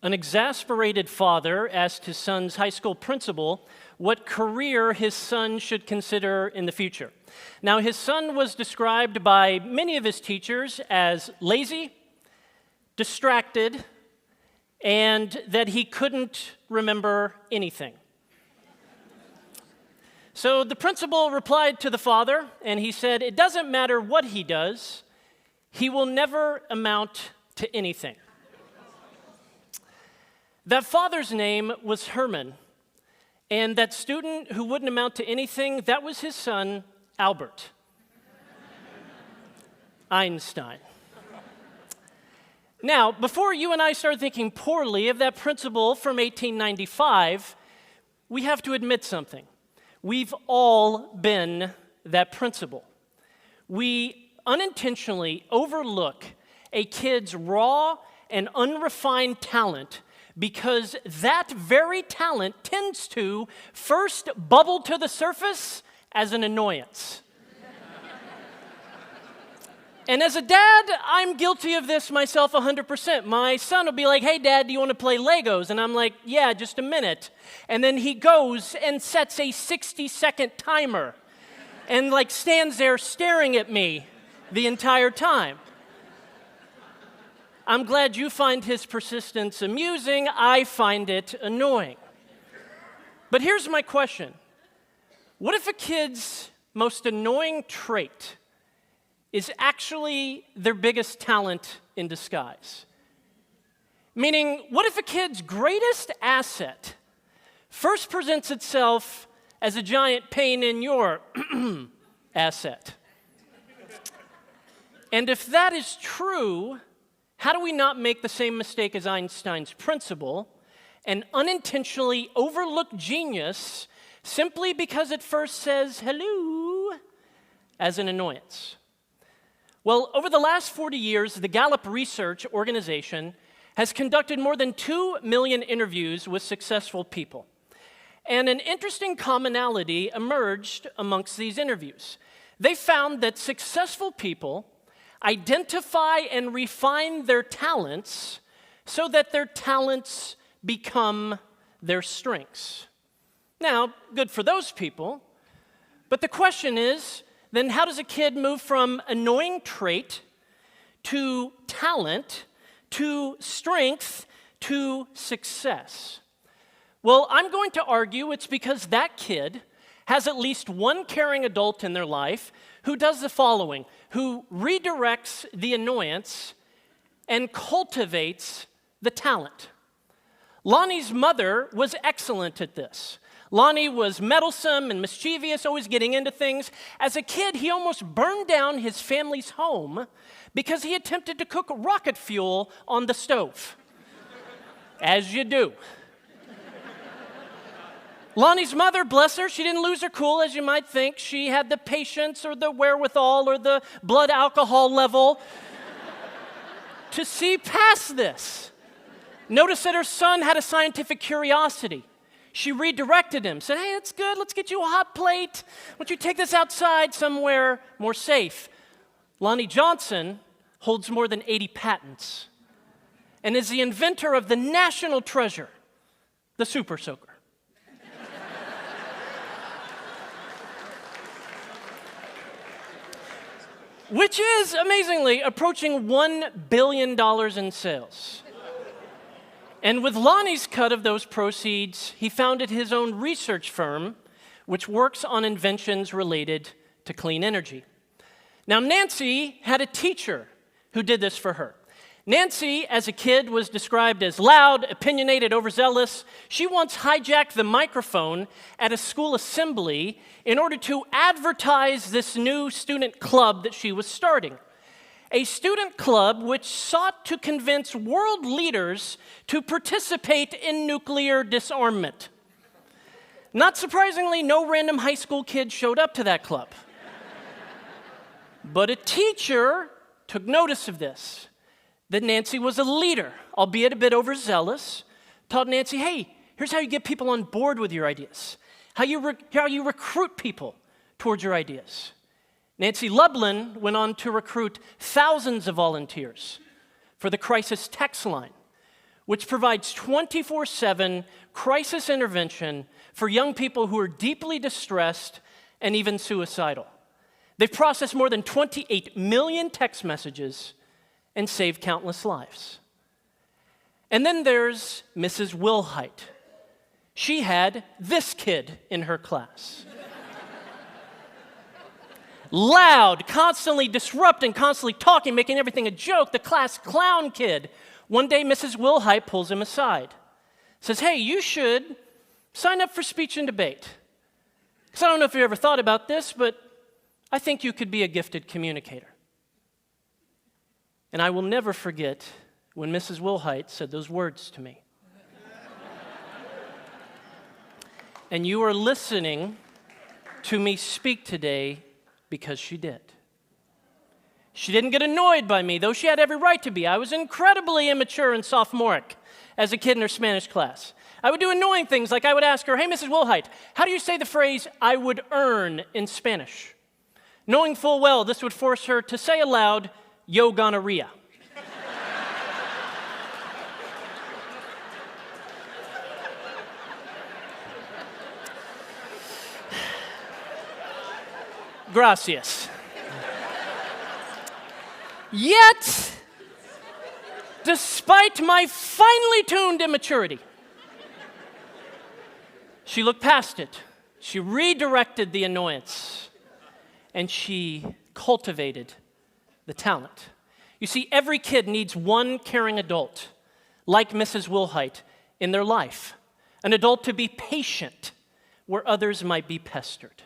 An exasperated father asked his son's high school principal what career his son should consider in the future. Now, his son was described by many of his teachers as lazy, distracted, and that he couldn't remember anything. So the principal replied to the father, and he said, "It doesn't matter what he does, he will never amount to anything." That father's name was Herman, and that student who wouldn't amount to anything, that was his son, Albert Einstein. Now, before you and I start thinking poorly of that principal from 1895, we have to admit something. We've all been that principal. We unintentionally overlook a kid's raw and unrefined talent because that very talent tends to first bubble to the surface as an annoyance. And as a dad, I'm guilty of this myself 100%. My son will be like, "Hey, Dad, do you want to play Legos?" And I'm like, "Yeah, just a minute." And then he goes and sets a 60-second timer and stands there staring at me the entire time. I'm glad you find his persistence amusing. I find it annoying. But here's my question. What if a kid's most annoying trait is actually their biggest talent in disguise? Meaning, what if a kid's greatest asset first presents itself as a giant pain in your asset? And if that is true, how do we not make the same mistake as Einstein's principal and unintentionally overlook genius simply because it first says hello as an annoyance? Well, over the last 40 years, the Gallup Research Organization has conducted more than 2 million interviews with successful people. And an interesting commonality emerged amongst these interviews. They found that successful people identify and refine their talents so that their talents become their strengths. Now, good for those people, but the question is, then how does a kid move from annoying trait to talent to strength to success? Well, I'm going to argue it's because that kid has at least one caring adult in their life who does the following, who redirects the annoyance and cultivates the talent. Lonnie's mother was excellent at this. Lonnie was meddlesome and mischievous, always getting into things. As a kid, he almost burned down his family's home because he attempted to cook rocket fuel on the stove. As you do. Lonnie's mother, bless her, she didn't lose her cool, as you might think. She had the patience or the wherewithal or the blood alcohol level to see past this. Notice that her son had a scientific curiosity. She redirected him, said, "Hey, that's good, let's get you a hot plate. Why don't you take this outside somewhere more safe?" Lonnie Johnson holds more than 80 patents and is the inventor of the national treasure, the Super Soaker. Which is, amazingly, approaching $1 billion in sales. And with Lonnie's cut of those proceeds, he founded his own research firm, which works on inventions related to clean energy. Now, Nancy had a teacher who did this for her. Nancy, as a kid, was described as loud, opinionated, overzealous. She once hijacked the microphone at a school assembly in order to advertise this new student club that she was starting. A student club which sought to convince world leaders to participate in nuclear disarmament. Not surprisingly, no random high school kid showed up to that club. But a teacher took notice of this, that Nancy was a leader, albeit a bit overzealous, taught Nancy, hey, here's how you get people on board with your ideas, how you recruit people towards your ideas. Nancy Lublin went on to recruit thousands of volunteers for the crisis text line, which provides 24/7 crisis intervention for young people who are deeply distressed and even suicidal. They've processed more than 28 million text messages and saved countless lives. And then there's Mrs. Wilhite. She had this kid in her class. Loud, constantly disrupting, constantly talking, making everything a joke, the class clown kid. One day, Mrs. Wilhite pulls him aside. Says, hey, you should sign up for speech and debate. Because I don't know if you ever thought about this, but I think you could be a gifted communicator. And I will never forget when Mrs. Wilhite said those words to me. And you are listening to me speak today because she did. She didn't get annoyed by me, though she had every right to be. I was incredibly immature and sophomoric as a kid in her Spanish class. I would do annoying things like I would ask her, hey, Mrs. Wilhite, how do you say the phrase, I would earn in Spanish? Knowing full well this would force her to say aloud, yo gonorrhea. Gracias. Yet, despite my finely tuned immaturity, she looked past it. She redirected the annoyance, and she cultivated the talent. You see, every kid needs one caring adult, like Mrs. Wilhite, in their life. An adult to be patient where others might be pestered.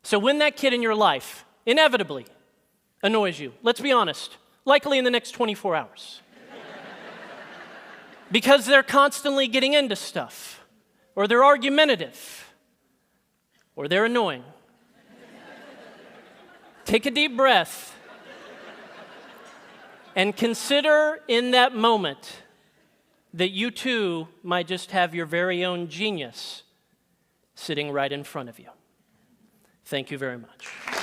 So when that kid in your life inevitably annoys you, let's be honest, likely in the next 24 hours, because they're constantly getting into stuff, or they're argumentative, or they're annoying, take a deep breath and consider in that moment that you too might just have your very own genius sitting right in front of you. Thank you very much.